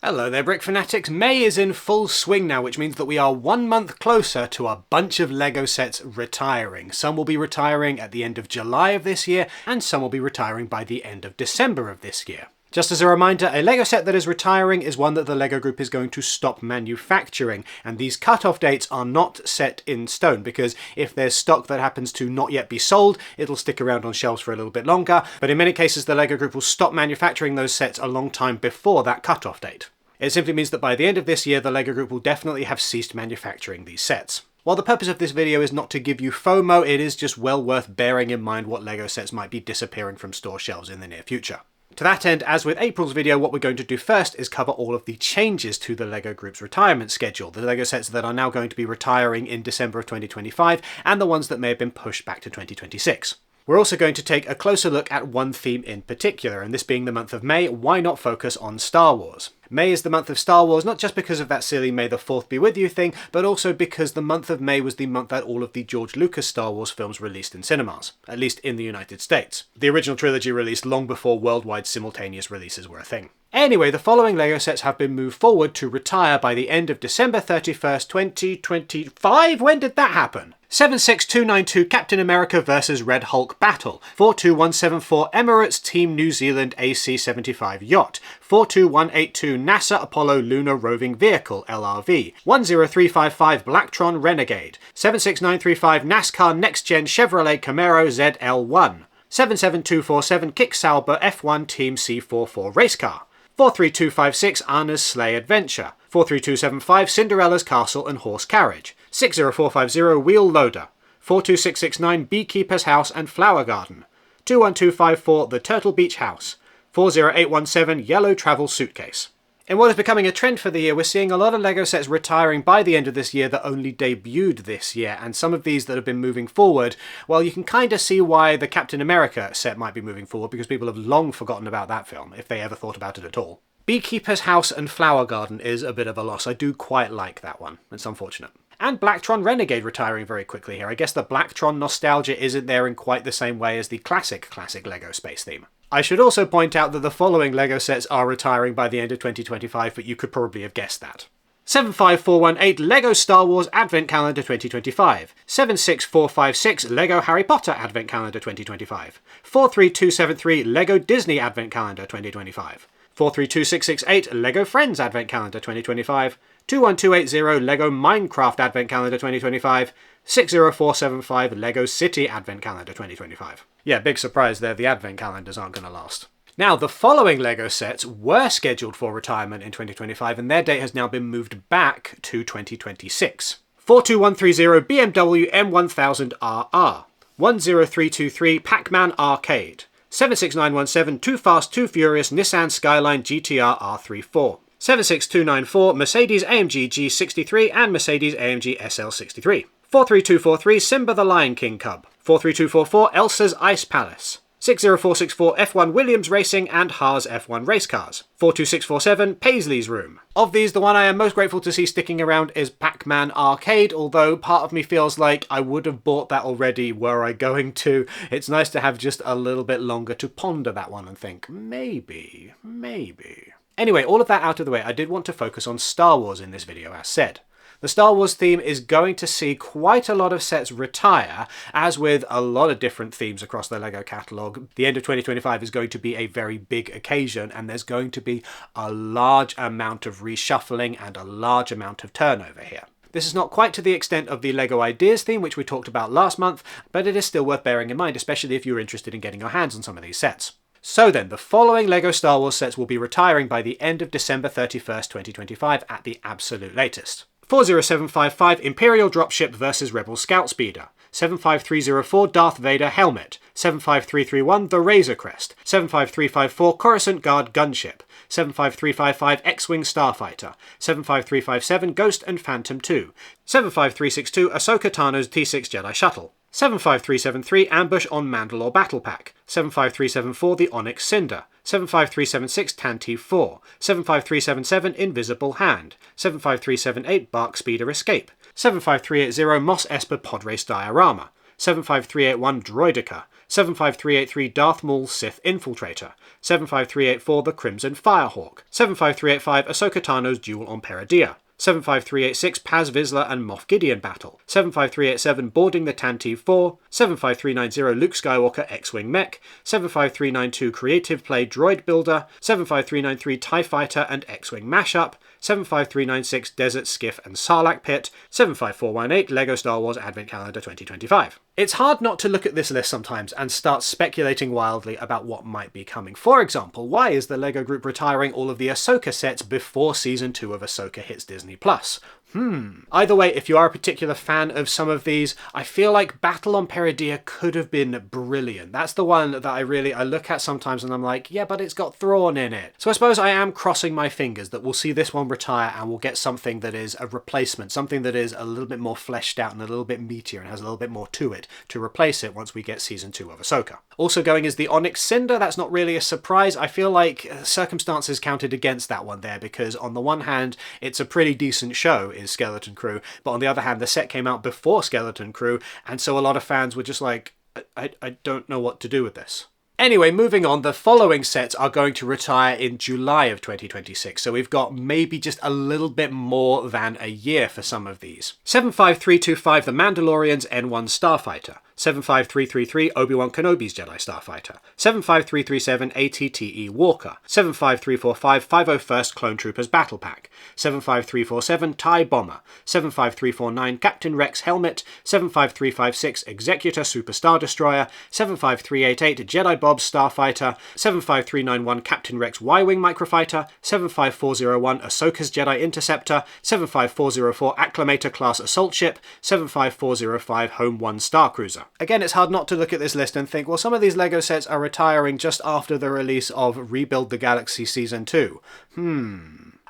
Hello there, Brick Fanatics. May is in full swing now, which means that we are 1 month closer to a bunch of LEGO sets retiring. Some will be retiring at the end of July of this year, and some will be retiring by the end of December of this year. Just as a reminder, a LEGO set that is retiring is one that the LEGO Group is going to stop manufacturing, and these cut-off dates are not set in stone, because if there's stock that happens to not yet be sold, it'll stick around on shelves for a little bit longer, but in many cases the LEGO Group will stop manufacturing those sets a long time before that cut-off date. It simply means that by the end of this year, the LEGO Group will definitely have ceased manufacturing these sets. While the purpose of this video is not to give you FOMO, it is just well worth bearing in mind what LEGO sets might be disappearing from store shelves in the near future. To that end, as with April's video, what we're going to do first is cover all of the changes to the LEGO Group's retirement schedule, the LEGO sets that are now going to be retiring in December of 2025, and the ones that may have been pushed back to 2026. We're also going to take a closer look at one theme in particular, and this being the month of May, why not focus on Star Wars? May is the month of Star Wars, not just because of that silly May the 4th be with you thing, but also because the month of May was the month that all of the George Lucas Star Wars films released in cinemas, at least in the United States. The original trilogy released long before worldwide simultaneous releases were a thing. Anyway, the following LEGO sets have been moved forward to retire by the end of December 31st, 2025? When did that happen? 76292 Captain America vs Red Hulk Battle, 42174 Emirates Team New Zealand AC-75 Yacht, 42182 NASA Apollo Lunar Roving Vehicle LRV, 10355 Blacktron Renegade, 76935 NASCAR Next Gen Chevrolet Camaro ZL1, 77247 Kick Sauber F1 Team C44 Race Car, 43256 Anna's Sleigh Adventure, 43275 Cinderella's Castle and Horse Carriage, 60450 Wheel Loader, 42669 Beekeeper's House and Flower Garden, 21254 The Turtle Beach House, 40817 Yellow Travel Suitcase. In what is becoming a trend for the year, we're seeing a lot of LEGO sets retiring by the end of this year that only debuted this year, and some of these that have been moving forward, well, you can kind of see why the Captain America set might be moving forward, because people have long forgotten about that film, if they ever thought about it at all. Beekeeper's House and Flower Garden is a bit of a loss. I do quite like that one. It's unfortunate. And Blacktron Renegade retiring very quickly here. I guess the Blacktron nostalgia isn't there in quite the same way as the classic LEGO space theme. I should also point out that the following LEGO sets are retiring by the end of 2025, but you could probably have guessed that. 75418 LEGO Star Wars Advent Calendar 2025, 76456 LEGO Harry Potter Advent Calendar 2025, 43273 LEGO Disney Advent Calendar 2025, 432668 LEGO Friends Advent Calendar 2025, 21280 LEGO Minecraft Advent Calendar 2025, 60475 LEGO City Advent Calendar 2025. Yeah, big surprise there, the Advent calendars aren't going to last. Now, the following LEGO sets were scheduled for retirement in 2025, and their date has now been moved back to 2026. 42130 BMW M1000RR, 10323 Pac-Man Arcade, 76917 Too Fast Too Furious Nissan Skyline GTR R34, 76294 Mercedes AMG G63 and Mercedes AMG SL63, 43243 Simba the Lion King Cub, 43244 Elsa's Ice Palace, 60464 F1 Williams Racing and Haas F1 Race Cars, 42647 Paisley's Room. Of these, the one I am most grateful to see sticking around is Pac-Man Arcade, although part of me feels like I would have bought that already were I going to. It's nice to have just a little bit longer to ponder that one and think, maybe. Anyway, all of that out of the way, I did want to focus on Star Wars in this video, as said. The Star Wars theme is going to see quite a lot of sets retire, as with a lot of different themes across the LEGO catalogue. The end of 2025 is going to be a very big occasion, and there's going to be a large amount of reshuffling and a large amount of turnover here. This is not quite to the extent of the LEGO Ideas theme, which we talked about last month, but it is still worth bearing in mind, especially if you're interested in getting your hands on some of these sets. So then, the following LEGO Star Wars sets will be retiring by the end of December 31st, 2025 at the absolute latest. 40755 Imperial Dropship vs Rebel Scout Speeder, 75304 Darth Vader Helmet, 75331 The Razor Crest, 75354 Coruscant Guard Gunship, 75355 X-Wing Starfighter, 75357 Ghost and Phantom 2, 75362 Ahsoka Tano's T6 Jedi Shuttle, 75373 Ambush on Mandalore Battle Pack, 75374 The Onyx Cinder, 75376 Tantive 4, 75377 Invisible Hand, 75378 Bark Speeder Escape, 75380 Moss Esper Pod Race Diorama, 75381 Droidica, 75383 Darth Maul Sith Infiltrator, 75384 the Crimson Firehawk, 75385 Ahsoka Tano's Duel on Peridea, 75386 Paz Vizsla and Moff Gideon Battle, 75387 Boarding the Tantive 4, 75390 Luke Skywalker X-Wing Mech, 75392 Creative Play Droid Builder, 75393 TIE Fighter and X-Wing Mashup, 75396 Desert Skiff and Sarlacc Pit, 75418 LEGO Star Wars Advent Calendar 2025. It's hard not to look at this list sometimes and start speculating wildly about what might be coming. For example, why is the LEGO Group retiring all of the Ahsoka sets before Season 2 of Ahsoka hits Disney+? Either way, if you are a particular fan of some of these, I feel like Battle on Peridea could have been brilliant. That's the one that I look at sometimes and I'm like, yeah, but it's got Thrawn in it. So I suppose I am crossing my fingers that we'll see this one retire and we'll get something that is a replacement, something that is a little bit more fleshed out and a little bit meatier and has a little bit more to it to replace it once we get Season 2 of Ahsoka. Also going is the Onyx Cinder. That's not really a surprise. I feel like circumstances counted against that one there because on the one hand, it's a pretty decent show is Skeleton Crew, but on the other hand, the set came out before Skeleton Crew, and so a lot of fans were just like, I don't know what to do with this. Anyway, moving on, the following sets are going to retire in July of 2026, so we've got maybe just a little bit more than a year for some of these. 75325 The Mandalorian's N1 Starfighter, 75333 Obi-Wan Kenobi's Jedi Starfighter, 75337 ATTE Walker, 75345 501st Clone Troopers Battle Pack, 75347 TIE Bomber, 75349 Captain Rex Helmet, 75356 Executor Super Star Destroyer, 75388 Jedi Bob's Starfighter, 75391 Captain Rex Y-Wing Microfighter, 75401 Ahsoka's Jedi Interceptor, 75404 Acclamator Class Assault Ship, 75405 Home 1 Star Cruiser. Again, it's hard not to look at this list and think, well, some of these LEGO sets are retiring just after the release of Rebuild the Galaxy Season 2.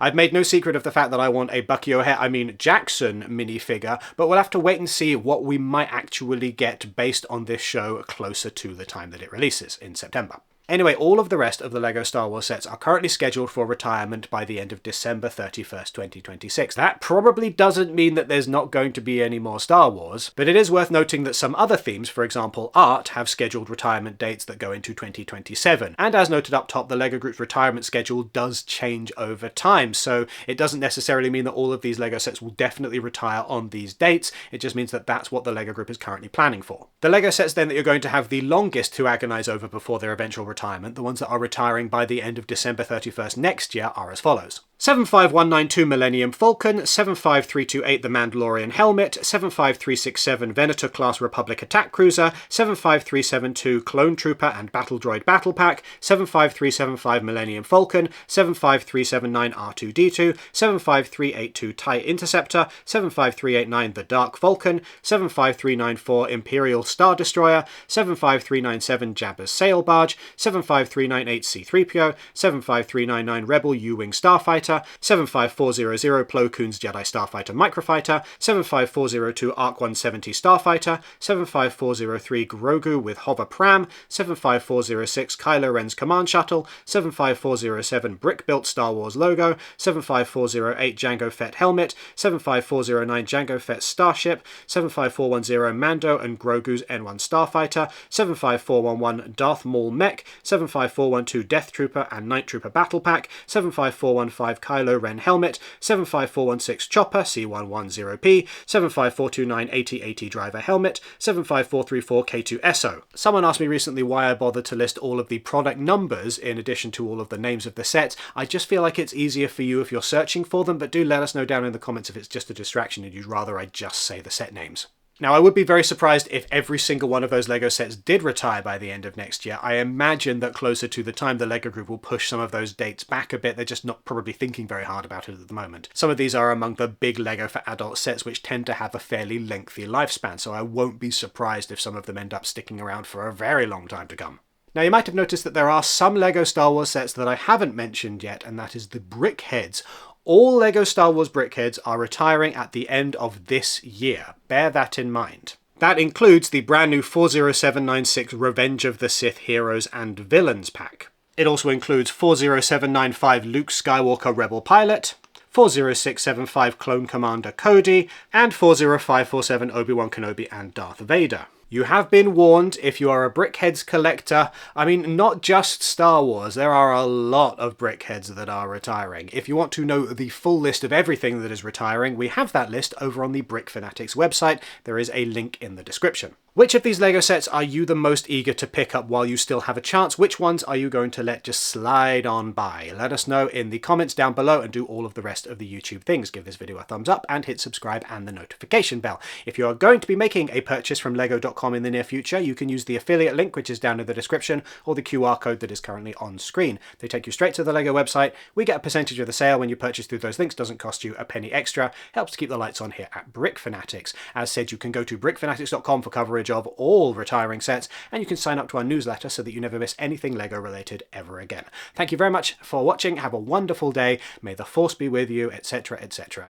I've made no secret of the fact that I want a Jackson minifigure, but we'll have to wait and see what we might actually get based on this show closer to the time that it releases in September. Anyway, all of the rest of the LEGO Star Wars sets are currently scheduled for retirement by the end of December 31st, 2026. That probably doesn't mean that there's not going to be any more Star Wars, but it is worth noting that some other themes, for example art, have scheduled retirement dates that go into 2027. And as noted up top, the LEGO Group's retirement schedule does change over time, so it doesn't necessarily mean that all of these LEGO sets will definitely retire on these dates, it just means that that's what the LEGO Group is currently planning for. The LEGO sets then that you're going to have the longest to agonize over before their eventual retirement, the ones that are retiring by the end of December 31st next year, are as follows. 75192 Millennium Falcon, 75328 The Mandalorian Helmet, 75367 Venator Class Republic Attack Cruiser, 75372 Clone Trooper and Battle Droid Battle Pack, 75375 Millennium Falcon, 75379 R2D2, 75382 TIE Interceptor, 75389 The Dark Falcon, 75394 Imperial Star Destroyer, 75397 Jabba's Sail Barge, 75398 C-3PO, 75399 Rebel U-Wing Starfighter, 75400 Plo Koon's Jedi Starfighter Microfighter, 75402 ARC 170 Starfighter, 75403 Grogu with Hover Pram, 75406 Kylo Ren's Command Shuttle, 75407 Brick-Built Star Wars Logo, 75408 Jango Fett Helmet, 75409 Jango Fett Starship, 75410 Mando and Grogu's N1 Starfighter, 75411 Darth Maul Mech, 75412 Death Trooper and Night Trooper Battle Pack, 75415 Kylo Ren Helmet, 75416 Chopper C110P, 75429 AT-AT Driver Helmet, 75434 K2SO. Someone asked me recently why I bothered to list all of the product numbers in addition to all of the names of the sets. I just feel like it's easier for you if you're searching for them, but do let us know down in the comments if it's just a distraction and you'd rather I just say the set names. Now, I would be very surprised if every single one of those LEGO sets did retire by the end of next year. I imagine that closer to the time the LEGO Group will push some of those dates back a bit. They're just not probably thinking very hard about it at the moment. Some of these are among the big LEGO for adult sets which tend to have a fairly lengthy lifespan, so I won't be surprised if some of them end up sticking around for a very long time to come. Now, you might have noticed that there are some LEGO Star Wars sets that I haven't mentioned yet, and that is the BrickHeadz. All LEGO Star Wars BrickHeadz are retiring at the end of this year. Bear that in mind. That includes the brand new 40796 Revenge of the Sith Heroes and Villains pack. It also includes 40795 Luke Skywalker Rebel Pilot, 40675 Clone Commander Cody, and 40547 Obi-Wan Kenobi and Darth Vader. You have been warned if you are a BrickHeadz collector. I mean, not just Star Wars, there are a lot of BrickHeadz that are retiring. If you want to know the full list of everything that is retiring, we have that list over on the Brick Fanatics website. There is a link in the description. Which of these LEGO sets are you the most eager to pick up while you still have a chance? Which ones are you going to let just slide on by? Let us know in the comments down below and do all of the rest of the YouTube things. Give this video a thumbs up and hit subscribe and the notification bell. If you are going to be making a purchase from lego.com in the near future, you can use the affiliate link which is down in the description or the QR code that is currently on screen. They take you straight to the LEGO website. We get a percentage of the sale when you purchase through those links. Doesn't cost you a penny extra. Helps to keep the lights on here at Brick Fanatics. As said, you can go to brickfanatics.com for coverage of all retiring sets, and you can sign up to our newsletter so that you never miss anything LEGO related ever again. Thank you very much for watching. Have a wonderful day. May the force be with you, etc., etc.